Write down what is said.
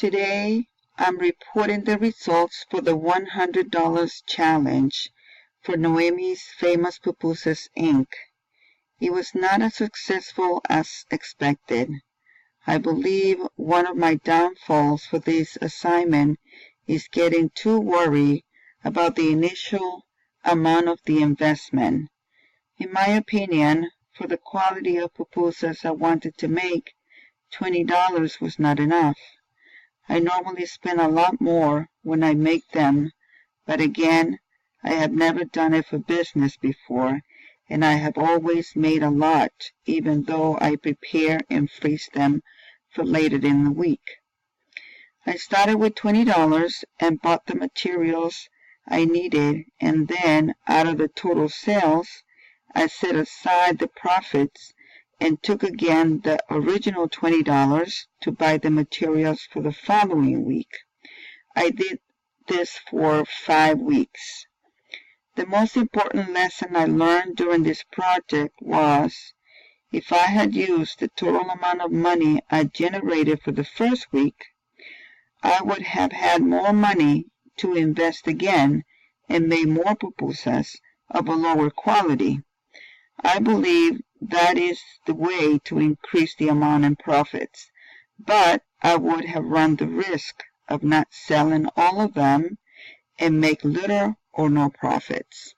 Today, I'm reporting the results for the $100 challenge for Noemi's Famous Pupusas, Inc. It was not as successful as expected. I believe one of my downfalls for this assignment is getting too worried about the initial amount of the investment. In my opinion, for the quality of pupusas I wanted to make, $20 was not enough. I normally spend a lot more when I make them, but again, I have never done it for business before, and I have always made a lot, even though I prepare and freeze them for later in the week. I started with $20 and bought the materials I needed, and then, out of the total sales, I set aside the profits and took again the original $20 to buy the materials for the following week. I did this for 5 weeks. The most important lesson I learned during this project was, if I had used the total amount of money I generated for the first week, I would have had more money to invest again and made more pupusas of a lower quality. I believe that is the way to increase the amount in profits, but I would have run the risk of not selling all of them and make little or no profits.